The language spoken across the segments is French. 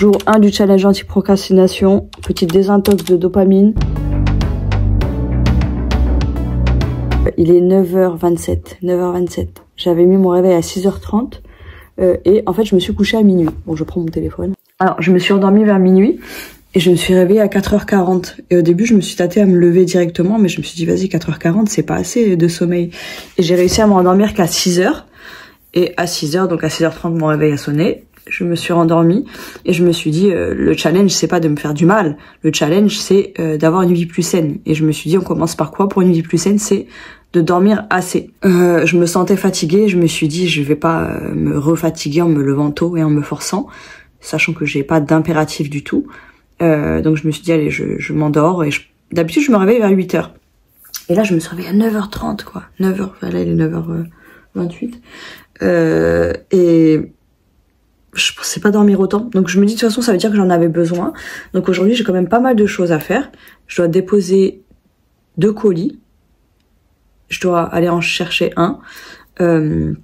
Jour 1 du challenge anti-procrastination. Petite désintox de dopamine. Il est 9h27. J'avais mis mon réveil à 6h30. Et en fait, je me suis couchée à minuit. Bon, je prends mon téléphone. Alors, je me suis endormie vers minuit. Et je me suis réveillée à 4h40. Et au début, je me suis tâtée à me lever directement. Mais je me suis dit, vas-y, 4h40, c'est pas assez de sommeil. Et j'ai réussi à m'endormir qu'à 6h. Et à 6h, donc à 6h30, mon réveil a sonné. Je me suis rendormie et je me suis dit le challenge c'est pas de me faire du mal, le challenge c'est d'avoir une vie plus saine. Et je me suis dit on commence par quoi pour une vie plus saine? C'est de dormir assez. Je me sentais fatiguée, je me suis dit je vais pas me refatiguer en me levant tôt et en me forçant, sachant que j'ai pas d'impératif du tout. Donc je me suis dit allez je m'endors et d'habitude je me réveille vers 8h. Et là je me suis réveillée à 9h30 quoi, 9h, là il est 9h28. Et je pensais pas dormir autant. Donc je me dis de toute façon ça veut dire que j'en avais besoin. Donc aujourd'hui j'ai quand même pas mal de choses à faire. Je dois déposer 2 colis. Je dois aller en chercher un. Et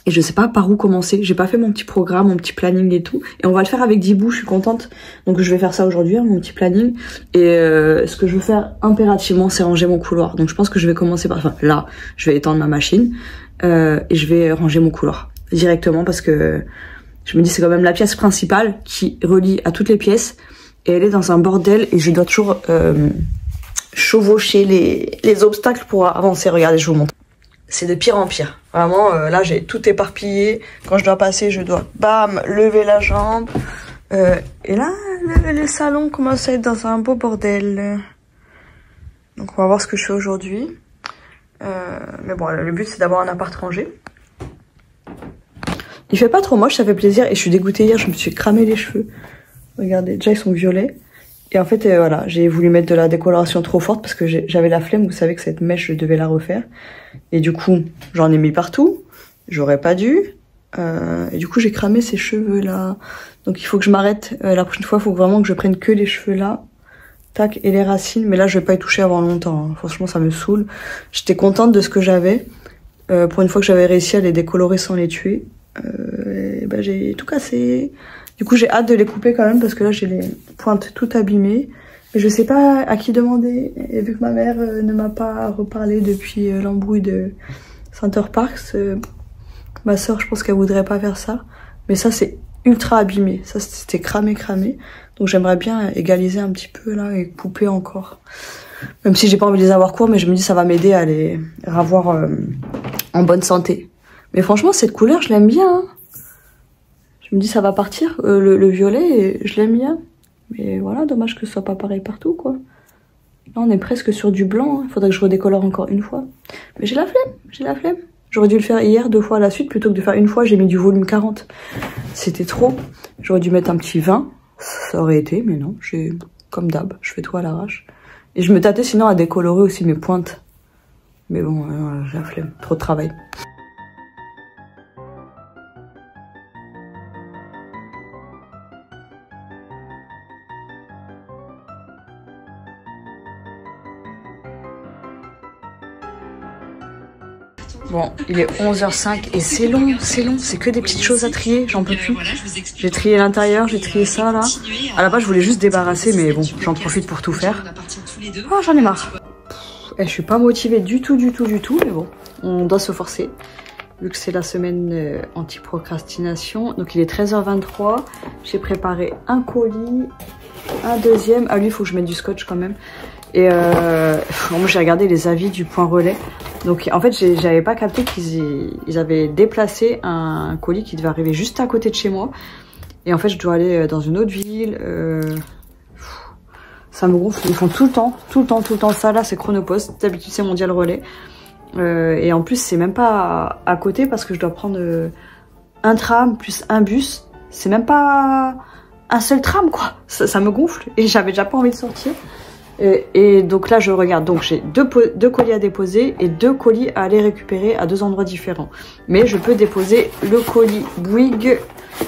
je sais pas par où commencer. J'ai pas fait mon petit programme, mon petit planning et tout. Et on va le faire avec Dibou, je suis contente. Donc je vais faire ça aujourd'hui, hein, mon petit planning. Et ce que je veux faire impérativement c'est ranger mon couloir. Donc je pense que je vais commencer par... Enfin là, je vais étendre ma machine. Et je vais ranger mon couloir directement parce que... Je me dis c'est quand même la pièce principale qui relie à toutes les pièces et elle est dans un bordel et je dois toujours chevaucher les obstacles pour avancer. Regardez, je vous montre. C'est de pire en pire. Vraiment, là j'ai tout éparpillé. Quand je dois passer, je dois bam lever la jambe. Et là, le salon commence à être dans un beau bordel. Donc on va voir ce que je fais aujourd'hui. Mais bon, le but c'est d'avoir un appart rangé. Il fait pas trop moche, ça fait plaisir et je suis dégoûtée hier, je me suis cramé les cheveux. Regardez, déjà ils sont violets. Et en fait, voilà, j'ai voulu mettre de la décoloration trop forte parce que j'avais la flemme, vous savez que cette mèche, je devais la refaire. Et du coup, j'en ai mis partout, j'aurais pas dû. Et du coup, j'ai cramé ces cheveux là. Donc il faut que je m'arrête, la prochaine fois, il faut vraiment que je prenne que les cheveux là. Tac, et les racines, mais là je vais pas y toucher avant longtemps, hein. Franchement ça me saoule. J'étais contente de ce que j'avais. Pour une fois que j'avais réussi à les décolorer sans les tuer. Et ben j'ai tout cassé. Du coup j'ai hâte de les couper quand même parce que là j'ai les pointes toutes abîmées. Mais je sais pas à qui demander. Et vu que ma mère ne m'a pas reparlé depuis l'embrouille de Center Parks, ma soeur je pense qu'elle voudrait pas faire ça. Mais ça c'est ultra abîmé. Ça c'était cramé. Donc j'aimerais bien égaliser un petit peu là et couper encore. Même si j'ai pas envie de les avoir courts, mais je me dis ça va m'aider à les revoir en bonne santé. Mais franchement, cette couleur, je l'aime bien. Hein. Je me dis, ça va partir. Le violet, je l'aime bien. Mais voilà, dommage que ce soit pas pareil partout, quoi. Là, on est presque sur du blanc. Il faudrait que je redécolore encore une fois. Mais j'ai la flemme. J'aurais dû le faire hier 2 fois à la suite. Plutôt que de faire une fois, j'ai mis du volume 40. C'était trop. J'aurais dû mettre un petit 20. Ça aurait été, mais non. J'ai comme d'hab, je fais tout à l'arrache. Et je me tâtais sinon à décolorer aussi mes pointes. Mais bon, j'ai la flemme. Trop de travail. Bon, il est 11h05 et c'est long, c'est que des petites choses à trier, j'en peux plus. J'ai trié l'intérieur, j'ai trié ça là. À la base, je voulais juste débarrasser, mais bon, j'en profite pour tout faire. Oh, j'en ai marre. Je suis pas motivée du tout, mais bon, on doit se forcer. Vu que c'est la semaine anti-procrastination. Donc il est 13h23, j'ai préparé un colis, un deuxième. Ah lui, il faut que je mette du scotch quand même. Et moi j'ai regardé les avis du point relais. Donc en fait j'avais pas capté qu'ils avaient déplacé un colis qui devait arriver juste à côté de chez moi. Et en fait je dois aller dans une autre ville. Ça me gonfle, ils font tout le temps ça. Là c'est Chronopost, d'habitude c'est Mondial Relais. Et en plus c'est même pas à côté parce que je dois prendre un tram plus un bus. C'est même pas un seul tram quoi. Ça me gonfle et j'avais déjà pas envie de sortir. Et donc là je regarde, donc j'ai deux colis à déposer et 2 colis à aller récupérer à 2 endroits différents. Mais je peux déposer le colis Bouygues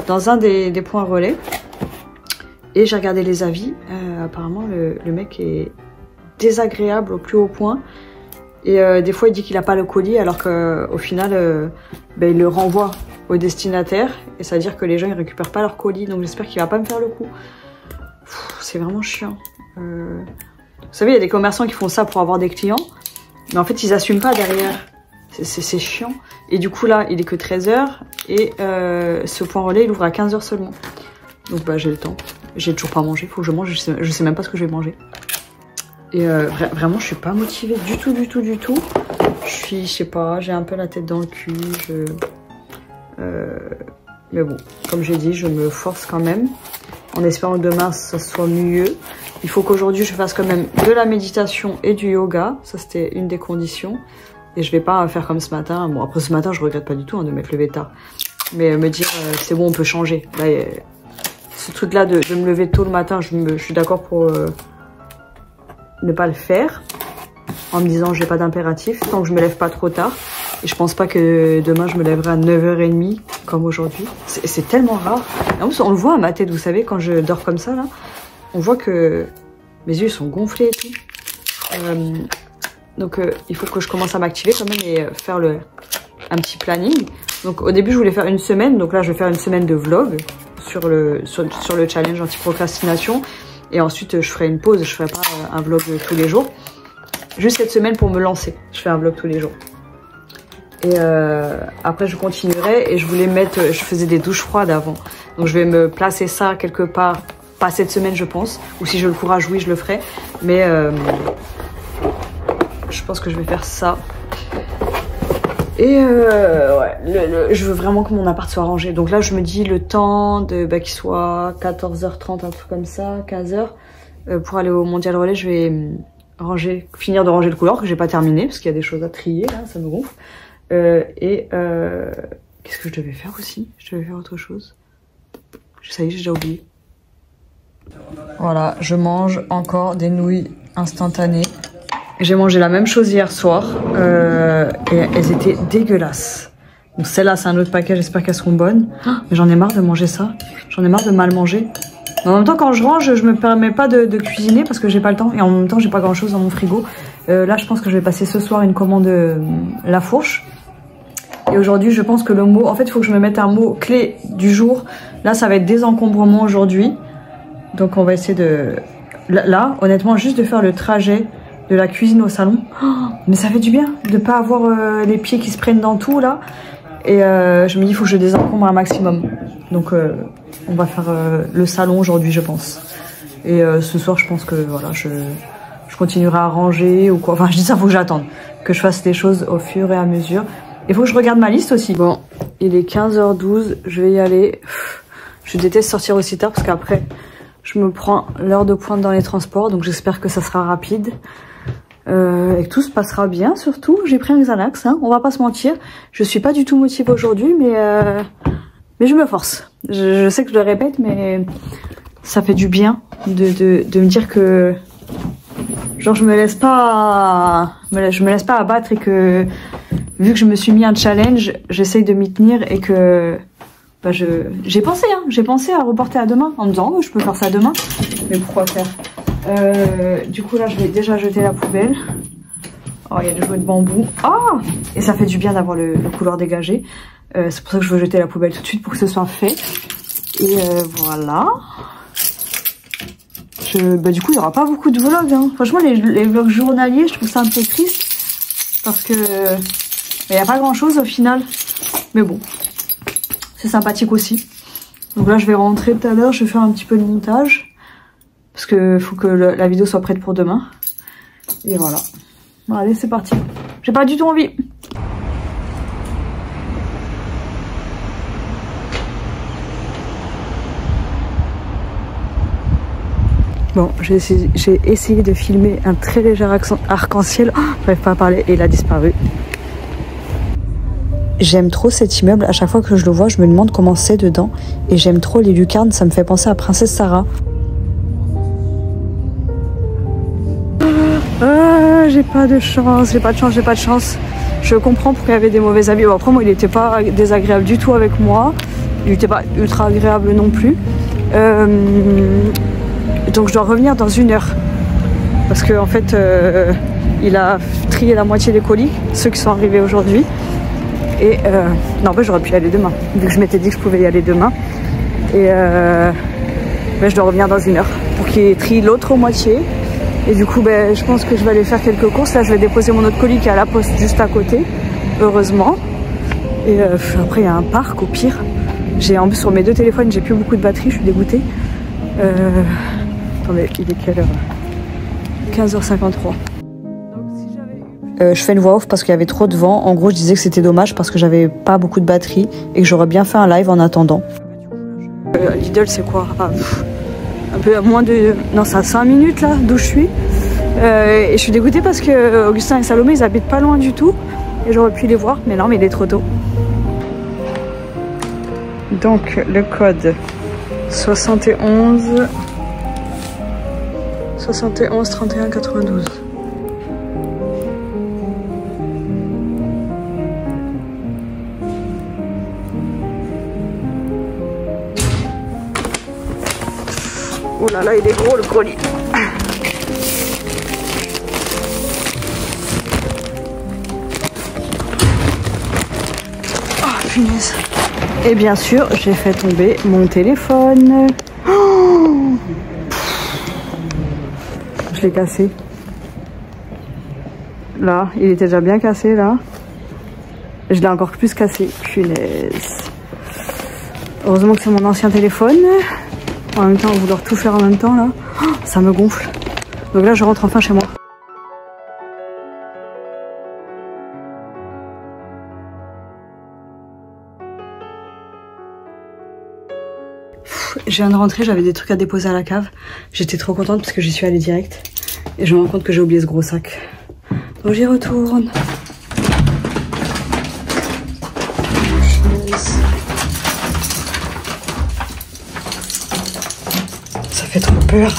dans un des points relais. Et j'ai regardé les avis, apparemment le mec est désagréable au plus haut point. Et des fois il dit qu'il n'a pas le colis alors qu'au final il le renvoie au destinataire. Et ça veut dire que les gens ils récupèrent pas leur colis. Donc j'espère qu'il va pas me faire le coup. C'est vraiment chiant. Vous savez, il y a des commerçants qui font ça pour avoir des clients. Mais en fait, ils assument pas derrière. C'est chiant. Et du coup, là, il est que 13 h. Et ce point relais, il ouvre à 15 h seulement. Donc, bah, j'ai le temps. J'ai toujours pas mangé. Faut que je mange. Je sais même pas ce que je vais manger. Et vraiment, je suis pas motivée du tout. Je sais pas, j'ai un peu la tête dans le cul. Mais bon, comme j'ai dit, je me force quand même. En espérant que demain, ça soit mieux. Il faut qu'aujourd'hui, je fasse quand même de la méditation et du yoga. Ça, c'était une des conditions. Et je vais pas faire comme ce matin. Bon, après ce matin, je regrette pas du tout de m'être levé tard. Mais me dire, c'est bon, on peut changer. Là, ce truc-là de me lever tôt le matin, je suis d'accord pour ne pas le faire. En me disant, j'ai pas d'impératif. Tant que je me lève pas trop tard. Et je pense pas que demain, je me lèverai à 9 h 30 comme aujourd'hui. C'est tellement rare. En plus, on le voit à ma tête, vous savez, quand je dors comme ça, là. On voit que mes yeux sont gonflés et tout. Donc il faut que je commence à m'activer quand même et faire un petit planning. Donc au début je voulais faire une semaine, donc là je vais faire une semaine de vlog sur le challenge anti-procrastination. Et ensuite je ferai une pause, je ferai pas un vlog tous les jours. Juste cette semaine pour me lancer, je fais un vlog tous les jours. Et après je continuerai et je voulais je faisais des douches froides avant. Donc je vais me placer ça quelque part. Pas cette semaine je pense, ou si j'ai le courage oui je le ferai, mais je pense que je vais faire ça. Et ouais, je veux vraiment que mon appart soit rangé. Donc là je me dis le temps qu'il soit 14 h 30, un truc comme ça, 15 h, pour aller au Mondial Relais, je vais finir de ranger le couloir que j'ai pas terminé parce qu'il y a des choses à trier là, ça me gonfle. Qu'est-ce que je devais faire aussi? Je devais faire autre chose. Ça y est, j'ai déjà oublié. Voilà, je mange encore des nouilles instantanées. J'ai mangé la même chose hier soir et elles étaient dégueulasses. Donc celle-là, c'est un autre paquet, j'espère qu'elles seront bonnes. Mais j'en ai marre de manger ça. J'en ai marre de mal manger. Mais en même temps, quand je range, je me permets pas de cuisiner parce que j'ai pas le temps. Et en même temps, j'ai pas grand-chose dans mon frigo. Là, je pense que je vais passer ce soir une commande La Fourche. Et aujourd'hui, je pense que le mot... En fait, il faut que je me mette un mot clé du jour. Là, ça va être désencombrement aujourd'hui. Donc on va essayer de... Là, honnêtement, juste de faire le trajet de la cuisine au salon. Oh, mais ça fait du bien de pas avoir les pieds qui se prennent dans tout, là. Et je me dis, il faut que je désencombre un maximum. Donc on va faire le salon aujourd'hui, je pense. Et ce soir, je pense que voilà, je continuerai à ranger ou quoi. Enfin, je dis ça, il faut que j'attende. Que je fasse les choses au fur et à mesure. Il faut que je regarde ma liste aussi. Bon, il est 15 h 12, je vais y aller. Je déteste sortir aussi tard parce qu'après... Je me prends l'heure de pointe dans les transports, donc j'espère que ça sera rapide. Et que tout se passera bien, surtout. J'ai pris un Xanax, hein, on va pas se mentir. Je suis pas du tout motivée aujourd'hui, mais je me force. Je sais que je le répète, mais ça fait du bien de me dire que... Genre je me laisse pas abattre et que... Vu que je me suis mis un challenge, j'essaye de m'y tenir et que... Bah j'ai pensé à reporter à demain en me disant oh, je peux faire ça demain, mais pourquoi faire du coup là je vais déjà jeter la poubelle. Oh il y a des jouets de bambou, oh et ça fait du bien d'avoir le couloir dégagé, c'est pour ça que je veux jeter la poubelle tout de suite pour que ce soit fait. Et voilà, du coup il n'y aura pas beaucoup de vlogs, hein. Franchement les vlogs journaliers je trouve ça un peu triste parce que il n'y a pas grand chose au final, mais bon c'est sympathique aussi. Donc là je vais rentrer tout à l'heure, je vais faire un petit peu de montage parce que faut que la vidéo soit prête pour demain. Et voilà. Bon, allez c'est parti. J'ai pas du tout envie. Bon, j'ai essayé de filmer un très léger arc-en-ciel. Oh, j'arrive pas à parler et il a disparu. J'aime trop cet immeuble, à chaque fois que je le vois, je me demande comment c'est dedans. Et j'aime trop les lucarnes, ça me fait penser à Princesse Sarah. J'ai pas de chance. Je comprends pourquoi il y avait des mauvais avis. Bon, après moi il était pas désagréable du tout avec moi. Il était pas ultra agréable non plus. Donc je dois revenir dans 1 heure. Parce que en fait il a trié la moitié des colis, ceux qui sont arrivés aujourd'hui. Et non, bah, j'aurais pu y aller demain, vu que je m'étais dit que je pouvais y aller demain. Et bah, je dois revenir dans 1 heure pour qu'il trie l'autre moitié. Et du coup, bah, je pense que je vais aller faire quelques courses. Là, je vais déposer mon autre colis qui est à la poste juste à côté, heureusement. Et après, il y a un parc au pire. En plus, sur mes 2 téléphones, j'ai plus beaucoup de batterie, je suis dégoûtée. Attendez, il est quelle heure? 15h53. Je fais une voix off parce qu'il y avait trop de vent. En gros, je disais que c'était dommage parce que j'avais pas beaucoup de batterie et que j'aurais bien fait un live en attendant. Lidl, c'est quoi? Un peu à moins de... Non, c'est à 5 minutes là, d'où je suis. Et je suis dégoûtée parce que Augustin et Salomé, ils habitent pas loin du tout. Et j'aurais pu les voir, mais non, mais il est trop tôt. Donc, le code 71 31 92. Oh là là, il est gros le colis. Oh punaise. Et bien sûr, j'ai fait tomber mon téléphone. Oh, je l'ai cassé. Là, il était déjà bien cassé là. Je l'ai encore plus cassé. Punaise. Heureusement que c'est mon ancien téléphone. En même temps, vouloir tout faire en même temps là, oh, ça me gonfle. Donc là, je rentre enfin chez moi. Je viens de rentrer, j'avais des trucs à déposer à la cave. J'étais trop contente parce que j'y suis allée direct. Et je me rends compte que j'ai oublié ce gros sac. Donc j'y retourne. Ça fait trop peur.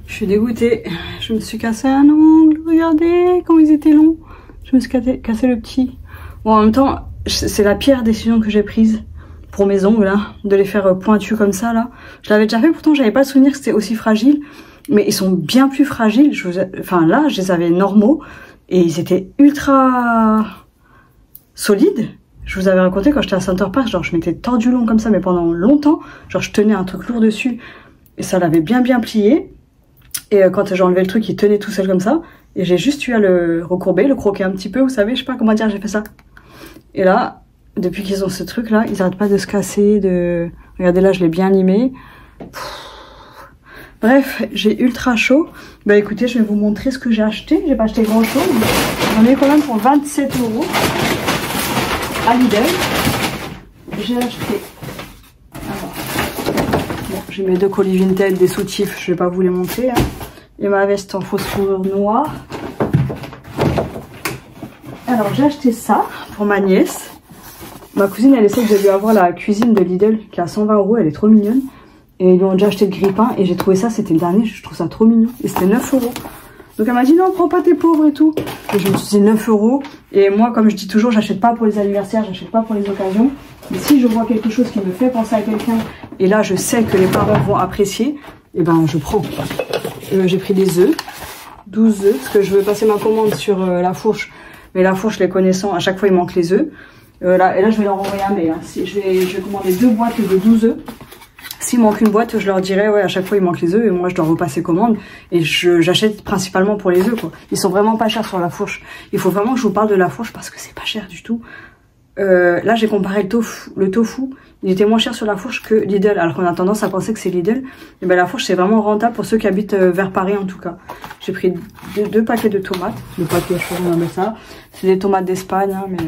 Je suis dégoûtée. Je me suis cassé un ongle. Regardez comment ils étaient longs. Je me suis cassé le petit. Bon, en même temps, c'est la pire décision que j'ai prise pour mes ongles, hein, de les faire pointus comme ça, là. Je l'avais déjà fait, pourtant, j'avais pas le souvenir que c'était aussi fragile. Mais ils sont bien plus fragiles. Enfin, là, je les avais normaux. Et ils étaient ultra solides. Je vous avais raconté quand j'étais à Center Park, genre je m'étais tordu long comme ça, mais pendant longtemps. Genre je tenais un truc lourd dessus. Et ça l'avait bien plié. Et quand j'ai enlevé le truc, il tenait tout seul comme ça. Et j'ai juste eu à le recourber, le croquer un petit peu, vous savez, je sais pas comment dire, j'ai fait ça. Et là, depuis qu'ils ont ce truc là, ils arrêtent pas de se casser, de... Regardez là, je l'ai bien limé. Bref, j'ai ultra chaud. Bah écoutez, je vais vous montrer ce que j'ai acheté. J'ai pas acheté grand chose. J'en ai quand même pour 27 € à Lidl. J'ai acheté... Alors, bon, j'ai mes 2 colis Vinted, des soutifs, je vais pas vous les montrer. Hein. Et ma veste en fausse fourrure noire. Alors j'ai acheté ça pour ma nièce. Ma cousine, elle essaie de lui avoir la cuisine de Lidl qui est à 120 €, elle est trop mignonne. Et ils lui ont déjà acheté le grille-pain et j'ai trouvé ça, c'était le dernier, je trouve ça trop mignon. Et c'était 9 €. Donc elle m'a dit non, prends pas tes pauvres et tout. Et je me suis dit 9 €. Et moi, comme je dis toujours, j'achète pas pour les anniversaires, j'achète pas pour les occasions. Mais si je vois quelque chose qui me fait penser à quelqu'un, et là je sais que les parents vont apprécier, et ben je prends. J'ai pris des œufs, 12 œufs, parce que je veux passer ma commande sur la fourche. Mais la fourche, les connaissant, à chaque fois il manque les œufs. Là, et là je vais leur envoyer un mail. Hein. Je vais commander 2 boîtes de 12 œufs. S'il manque une boîte, je leur dirais, ouais, à chaque fois il manque les œufs et moi je dois repasser commande. Et j'achète principalement pour les œufs, quoi. Ils sont vraiment pas chers sur la fourche. Il faut vraiment que je vous parle de la fourche parce que c'est pas cher du tout. Là, j'ai comparé le tofu. Il était moins cher sur la fourche que Lidl. Alors qu'on a tendance à penser que c'est Lidl. Et ben la fourche, c'est vraiment rentable pour ceux qui habitent vers Paris, en tout cas. J'ai pris 2 paquets de tomates. Le paquet, je sais pas comment on appelle ça. C'est des tomates d'Espagne, hein, mais...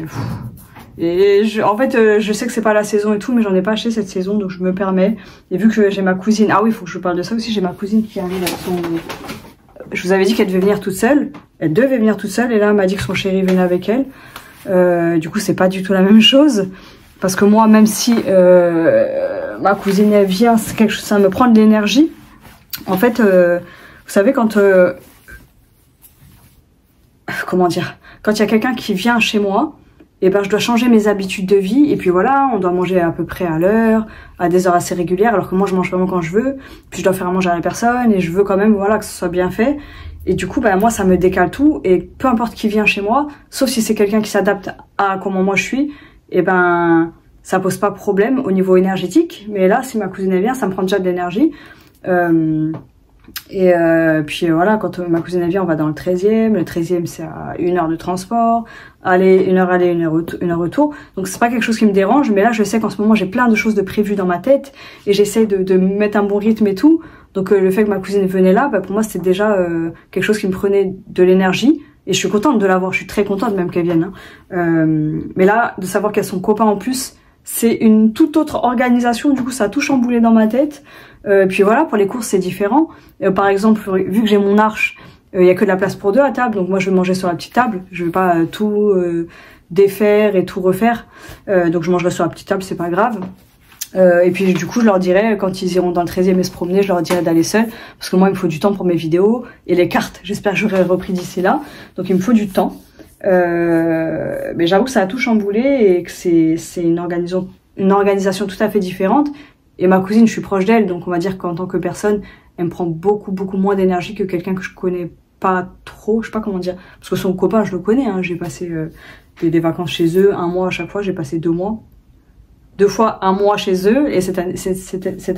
Et en fait, je sais que c'est pas la saison et tout, mais j'en ai pas acheté cette saison, donc je me permets. Et vu que j'ai ma cousine... Ah oui, il faut que je vous parle de ça aussi. J'ai ma cousine qui arrive avec son... Je vous avais dit qu'elle devait venir toute seule. Elle devait venir toute seule. Et là, elle m'a dit que son chéri venait avec elle. Du coup, c'est pas du tout la même chose. Parce que moi, même si ma cousine elle vient, c'est quelque chose, ça me prend de l'énergie. En fait, vous savez, quand... comment dire? Quand il y a quelqu'un qui vient chez moi... Et ben je dois changer mes habitudes de vie et puis voilà, on doit manger à peu près à l'heure, à des heures assez régulières, alors que moi je mange vraiment quand je veux, puis je dois faire à manger à la personne et je veux quand même voilà que ce soit bien fait. Et du coup, bah, moi, ça me décale tout. Et peu importe qui vient chez moi, sauf si c'est quelqu'un qui s'adapte à comment moi je suis, et ben, ça pose pas problème au niveau énergétique. Mais là, si ma cousine elle vient, ça me prend déjà de l'énergie. Puis voilà, quand ma cousine elle vient, on va dans le 13e. Le 13e, c'est à 1 heure de transport. Aller, 1 heure aller, 1 heure retour. Donc c'est pas quelque chose qui me dérange. Mais là, je sais qu'en ce moment, j'ai plein de choses de prévues dans ma tête. Et j'essaie de mettre un bon rythme et tout. Donc le fait que ma cousine venait là, bah, pour moi, c'était déjà quelque chose qui me prenait de l'énergie. Et je suis contente de l'avoir. Je suis très contente même qu'elle vienne. Hein. Mais là, de savoir qu'elle a son copain en plus, c'est une toute autre organisation. Du coup, ça a tout chamboulé dans ma tête. Puis voilà, pour les courses, c'est différent. Par exemple, vu que j'ai mon arche, il y a que de la place pour 2 à table. Donc moi, je vais manger sur la petite table. Je vais pas tout défaire et tout refaire. Donc je mangerai sur la petite table, c'est pas grave. Et puis du coup, je leur dirai, quand ils iront dans le 13e et se promener, je leur dirai d'aller seuls. Parce que moi, il me faut du temps pour mes vidéos. Et les cartes, j'espère que j'aurai repris d'ici là. Donc il me faut du temps. Mais j'avoue que ça a tout chamboulé et que c'est une organisation tout à fait différente. Et ma cousine, je suis proche d'elle, donc on va dire qu'en tant que personne, elle me prend beaucoup moins d'énergie que quelqu'un que je connais pas trop, je sais pas comment dire. Parce que son copain, je le connais, hein, j'ai passé des vacances chez eux, 1 mois à chaque fois, j'ai passé 2 mois. 2 fois 1 mois chez eux, et cette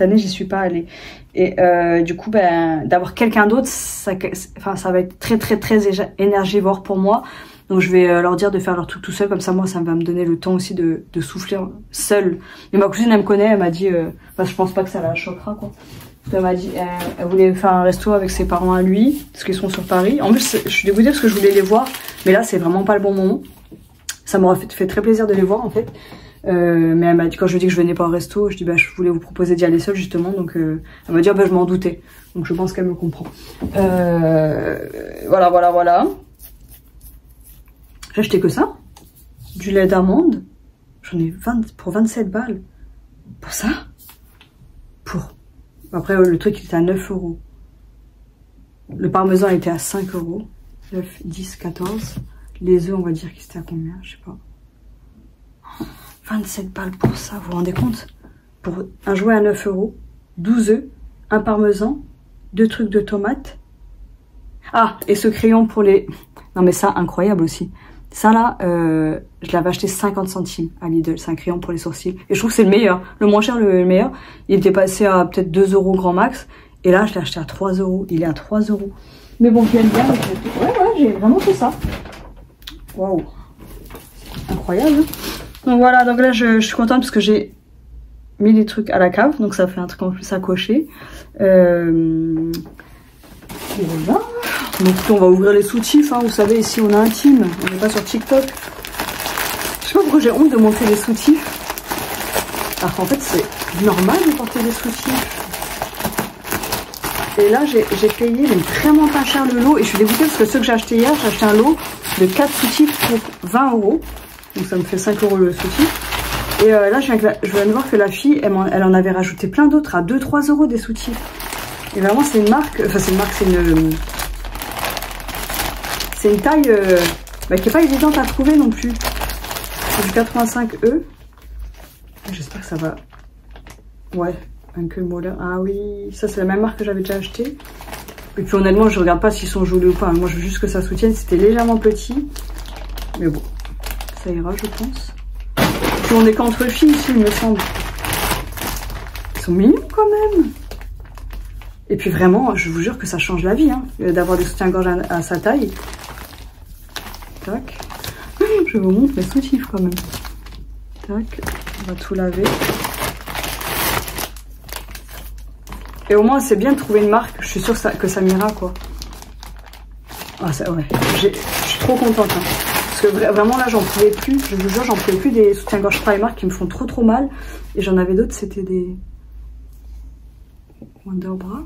année, j'y suis pas allée. Et du coup, ben, d'avoir quelqu'un d'autre, ça va être très énergivore pour moi. Donc je vais leur dire de faire leur truc tout seul, comme ça moi ça va me donner le temps aussi de souffler seule. Mais ma cousine elle me connaît, elle m'a dit, je pense pas que ça la choquera quoi. Elle m'a dit, elle voulait faire un resto avec ses parents à lui, parce qu'ils sont sur Paris. En plus je suis dégoûtée parce que je voulais les voir, mais là c'est vraiment pas le bon moment. Ça m'aurait fait très plaisir de les voir en fait. Mais elle m'a dit, quand je lui ai dit que je venais pas au resto, je dis bah je voulais vous proposer d'y aller seule justement, donc elle m'a dit bah je m'en doutais. Donc je pense qu'elle me comprend. Voilà. J'ai acheté que ça, du lait d'amande, j'en ai 20 pour 27 balles. Pour ça? Après le truc il était à 9 €. Le parmesan était à 5 €. 9, 10, 14. Les œufs on va dire qu'ils étaient à combien? Je sais pas. 27 balles pour ça, vous vous rendez compte? Pour un jouet à 9 €, 12 œufs, un parmesan, 2 trucs de tomates. Ah, et ce crayon pour les... Non mais ça, incroyable aussi. Ça là, je l'avais acheté 50 centimes à Lidl. C'est un crayon pour les sourcils. Et je trouve que c'est le meilleur. Le moins cher, le meilleur. Il était passé à peut-être 2 € grand max. Et là, je l'ai acheté à 3 €. Il est à 3 €. Mais bon, j'aime bien. Ouais, j'ai vraiment fait ça. Waouh. Incroyable. Hein. Donc voilà, donc là, je suis contente parce que j'ai mis les trucs à la cave. Donc ça fait un truc en plus à cocher. Et voilà. Donc on va ouvrir les soutifs, hein. Vous savez, ici on a un team, on n'est pas sur TikTok. Je sais pas pourquoi j'ai honte de montrer les soutifs. Alors qu'en fait c'est normal de porter des soutifs. Et là j'ai payé mais vraiment pas cher le lot. Et je suis dégoûtée parce que ceux que j'ai acheté hier, j'ai acheté un lot de 4 soutifs pour 20 €. Donc ça me fait 5 € le soutif. Et là je viens de voir que la fille, elle en avait rajouté plein d'autres à 2-3 € des soutifs. Et vraiment c'est une marque, c'est une taille qui est pas évidente à trouver non plus. C'est du 85E. J'espère que ça va. Ouais, Uncle Moller. Ah oui, ça c'est la même marque que j'avais déjà acheté. Et puis honnêtement, je regarde pas s'ils sont jolis ou pas. Moi, je veux juste que ça soutienne. C'était légèrement petit. Mais bon, ça ira, je pense. Puis on est qu'entre filles ici, il me semble. Ils sont mignons quand même. Et puis vraiment, je vous jure que ça change la vie, hein, d'avoir des soutiens-gorge à sa taille. Tac. Je vous montre mes soutifs quand même. Tac. On va tout laver. Et au moins, c'est bien de trouver une marque. Je suis sûre que ça m'ira, quoi. Ah, ça, ouais. Je suis trop contente. Hein. Parce que vraiment, là, j'en pouvais plus. Je vous jure, j'en pouvais plus des soutiens-gorge Primark qui me font trop mal. Et j'en avais d'autres, c'était des... Wonderbra.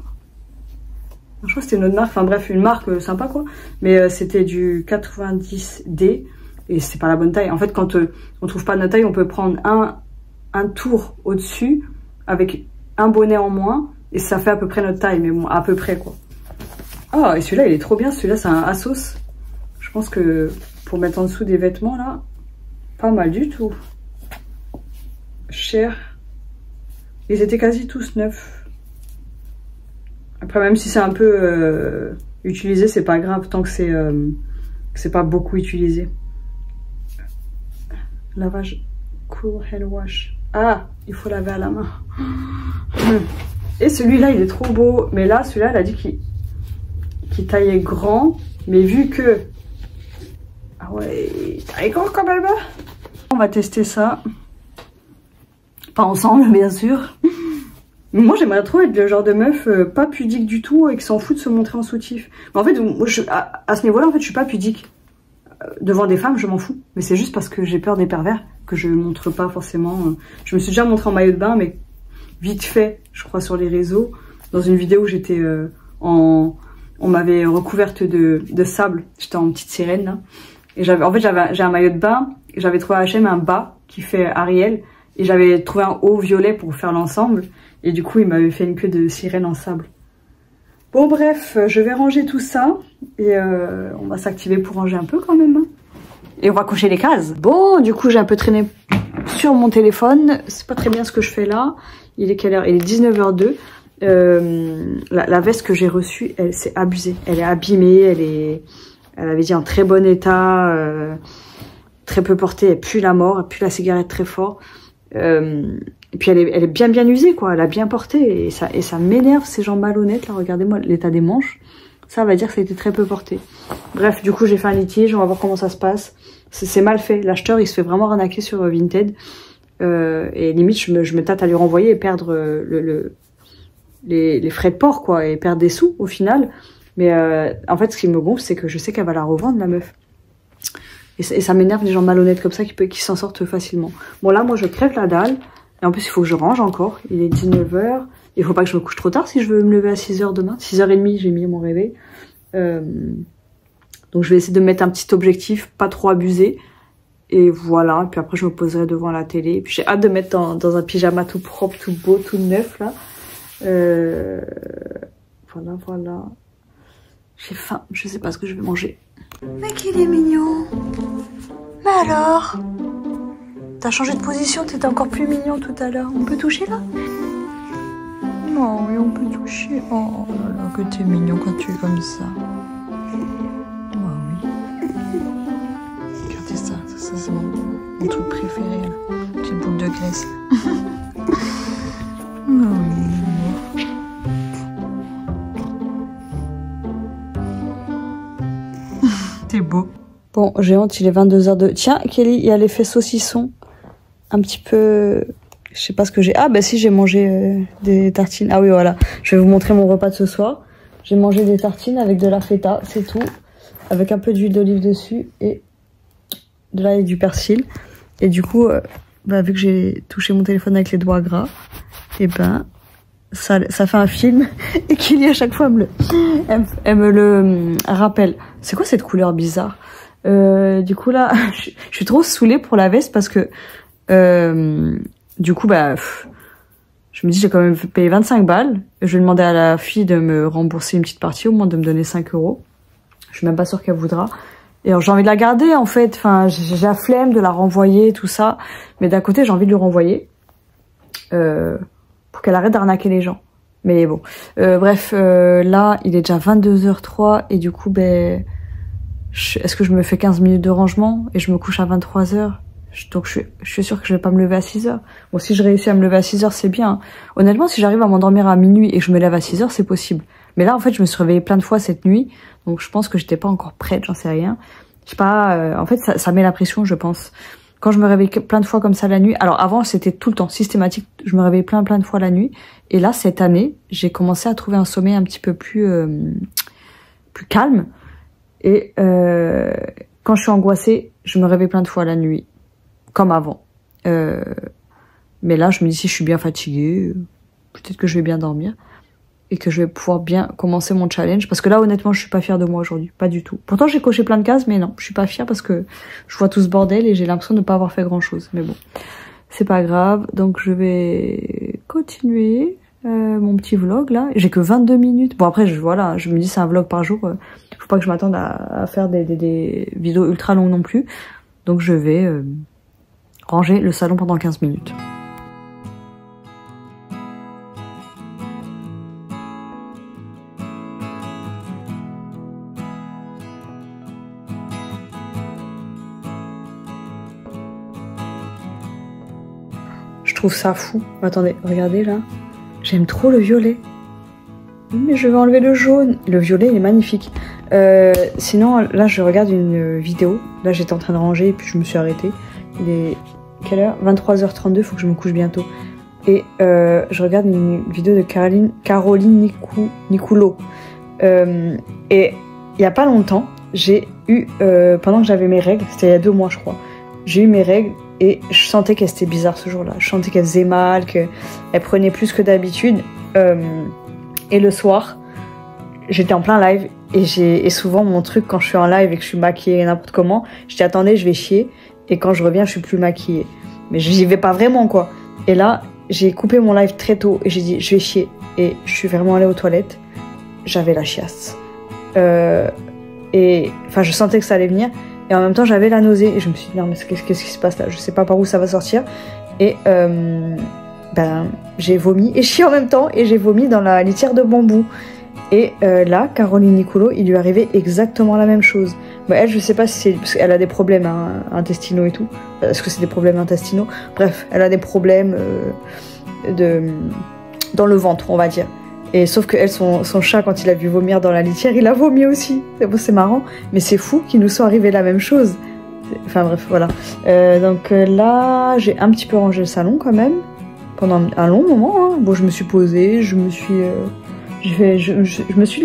Je crois que c'était une autre marque, enfin bref, une marque sympa quoi. Mais c'était du 90D et c'est pas la bonne taille. En fait, quand on trouve pas notre taille, on peut prendre un tour au-dessus avec un bonnet en moins et ça fait à peu près notre taille, mais bon, à peu près quoi. Ah, et celui-là, il est trop bien. Celui-là, c'est un Asos. Je pense que pour mettre en dessous des vêtements là, pas mal du tout. Cher. Ils étaient quasi tous neufs. Après, même si c'est un peu Utiliser, c'est pas grave tant que c'est pas beaucoup utilisé. Lavage cool hand wash. Ah, il faut laver à la main. Et celui-là, il est trop beau. Mais là, celui-là, elle a dit qu'il taillait grand. Mais vu que... Ah ouais, il taille grand quand même. On va tester ça. Pas ensemble, bien sûr. Mais moi, j'aimerais trop être le genre de meuf pas pudique du tout et qui s'en fout de se montrer en soutif. Mais en fait, moi, à ce niveau-là, en fait, je suis pas pudique. Devant des femmes, je m'en fous. Mais c'est juste parce que j'ai peur des pervers que je montre pas forcément. Je me suis déjà montrée en maillot de bain, mais vite fait, je crois, sur les réseaux. Dans une vidéo où j'étais on m'avait recouverte de sable. J'étais en petite sirène, là. Et j'ai un maillot de bain. J'avais trouvé à H&M un bas qui fait Ariel. Et j'avais trouvé un haut violet pour faire l'ensemble. Et du coup, il m'avait fait une queue de sirène en sable. Bon, bref, je vais ranger tout ça. Et on va s'activer pour ranger un peu quand même. Hein. Et on va cocher les cases. Bon, du coup, j'ai un peu traîné sur mon téléphone. C'est pas très bien ce que je fais là. Il est quelle heure? Il est 19h02. La veste que j'ai reçue, elle s'est abusée. Elle est abîmée. Elle avait dit en très bon état. Très peu portée. Elle pue la mort. Elle pue la cigarette très fort. Et puis elle est bien usée, quoi. Elle a bien porté. Et ça m'énerve, ces gens malhonnêtes. Là, regardez-moi l'état des manches. Ça va dire que ça a été très peu porté. Bref, du coup, j'ai fait un litige. On va voir comment ça se passe. C'est mal fait. L'acheteur, il se fait vraiment arnaquer sur Vinted. Et limite, je me tâte à lui renvoyer et perdre les frais de port, quoi. Et perdre des sous, au final. Mais en fait, ce qui me gonfle, c'est que je sais qu'elle va la revendre, la meuf. Et ça m'énerve, les gens malhonnêtes comme ça qui s'en sortent facilement. Bon, là, moi, je crève la dalle. Et en plus, il faut que je range encore. Il est 19h. Il faut pas que je me couche trop tard si je veux me lever à 6h demain. 6h30, j'ai mis mon réveil. Donc, je vais essayer de mettre un petit objectif, pas trop abusé. Et voilà. Et puis après, je me poserai devant la télé. Et puis, j'ai hâte de mettre dans un pyjama tout propre, tout beau, tout neuf, là. Voilà. J'ai faim. Je sais pas ce que je vais manger. Mais qu'il est mignon. Mais alors? T'as changé de position, t'étais encore plus mignon tout à l'heure. On peut toucher là? Non, oui, on peut toucher. Oh là là, que t'es mignon quand tu es comme ça. Oh oui. Regardez ça c'est mon truc préféré là. Petite boule de graisse. Oh oui. T'es beau. Bon, j'ai honte, il est 22h02. Tiens, Kelly, il y a l'effet saucisson. Un petit peu... Je sais pas ce que j'ai... Ah, bah si, j'ai mangé des tartines. Ah oui, voilà. Je vais vous montrer mon repas de ce soir. J'ai mangé des tartines avec de la feta, c'est tout. Avec un peu d'huile d'olive dessus et de l'ail et du persil. Et du coup, vu que j'ai touché mon téléphone avec les doigts gras, et ben... Ça fait un film et Kelly à chaque fois elle me le rappelle. C'est quoi cette couleur bizarre? Du coup là, je suis trop saoulée pour la veste parce que du coup je me dis j'ai quand même payé 25 balles. Je vais demander à la fille de me rembourser une petite partie, au moins de me donner 5 €. Je suis même pas sûre qu'elle voudra. Et alors j'ai envie de la garder en fait. Enfin j'ai la flemme de la renvoyer tout ça. Mais d'un côté j'ai envie de lui renvoyer. Pour qu'elle arrête d'arnaquer les gens. Mais bon. Bref, là, il est déjà 22h03 et du coup, est-ce que je me fais 15 minutes de rangement et je me couche à 23h? Donc je suis sûre que je vais pas me lever à 6h. Bon, si je réussis à me lever à 6h, c'est bien. Honnêtement, si j'arrive à m'endormir à minuit et que je me lève à 6h, c'est possible. Mais là, en fait, je me suis réveillée plein de fois cette nuit. Donc je pense que j'étais pas encore prête, j'en sais rien. Je sais pas, en fait, ça met la pression, je pense. Quand je me réveille plein de fois comme ça la nuit, alors avant c'était tout le temps systématique, je me réveillais plein de fois la nuit, et là cette année j'ai commencé à trouver un sommeil un petit peu plus calme, et quand je suis angoissée, je me réveille plein de fois la nuit, comme avant. Mais là je me dis si je suis bien fatiguée, peut-être que je vais bien dormir, et que je vais pouvoir bien commencer mon challenge, parce que là honnêtement je suis pas fière de moi aujourd'hui, pas du tout. Pourtant j'ai coché plein de cases, mais non, je suis pas fière parce que je vois tout ce bordel et j'ai l'impression de ne pas avoir fait grand chose, mais bon, c'est pas grave. Donc je vais continuer mon petit vlog là, j'ai que 22 minutes, bon après voilà, je me dis c'est un vlog par jour, faut pas que je m'attende à faire des vidéos ultra longues non plus, donc je vais ranger le salon pendant 15 minutes. trouve ça fou. Attendez, regardez là. J'aime trop le violet. Mais je vais enlever le jaune. Le violet, il est magnifique. Sinon, là, je regarde une vidéo. Là, j'étais en train de ranger et puis je me suis arrêtée. Il est... Quelle heure? 23h32, faut que je me couche bientôt. Et je regarde une vidéo de Caroline Nicoulot. Et il n'y a pas longtemps, j'ai eu, pendant que j'avais mes règles, c'était il y a 2 mois je crois, j'ai eu mes règles et je sentais qu'elle était bizarre ce jour-là. Je sentais qu'elle faisait mal, qu'elle prenait plus que d'habitude. Et le soir, j'étais en plein live et souvent mon truc quand je suis en live et que je suis maquillée n'importe comment, je dis attendez, je vais chier et quand je reviens, je suis plus maquillée. Mais j'y vais pas vraiment quoi. Et là, j'ai coupé mon live très tôt et j'ai dit je vais chier et je suis vraiment allée aux toilettes. J'avais la chiasse. Et enfin, je sentais que ça allait venir et en même temps, j'avais la nausée et je me suis dit non mais qu'est-ce qui se passe là? Je sais pas par où ça va sortir et ben j'ai vomi et chié en même temps et j'ai vomi dans la litière de bambou. Et là, Caroline Nicoulot, il lui arrivait exactement la même chose. Bah, elle, je sais pas si c'est parce qu'elle a des problèmes intestinaux et tout. Est-ce que c'est des problèmes intestinaux? Bref, elle a des problèmes dans le ventre, on va dire. Et sauf que elle, son chat, quand il a vu vomir dans la litière, il a vomi aussi. C'est marrant, mais c'est fou qu'il nous soit arrivé la même chose. Enfin bref, voilà. Donc là, j'ai un petit peu rangé le salon quand même pendant un long moment. Hein. Bon, je me suis posée, je me suis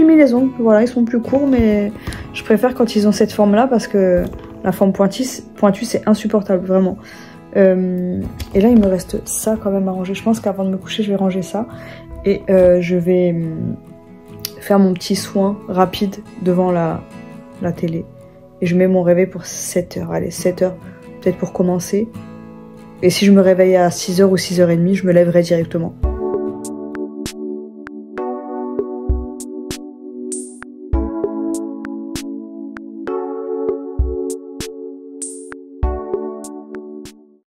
mis les ongles, voilà, ils sont plus courts, mais je préfère quand ils ont cette forme-là parce que la forme pointue, c'est insupportable, vraiment. Et là, il me reste ça quand même à ranger. Je pense qu'avant de me coucher, je vais ranger ça. Et je vais faire mon petit soin rapide devant la télé. Et je mets mon réveil pour 7h. Allez, 7h, peut-être pour commencer. Et si je me réveille à 6h ou 6h30, je me lèverai directement.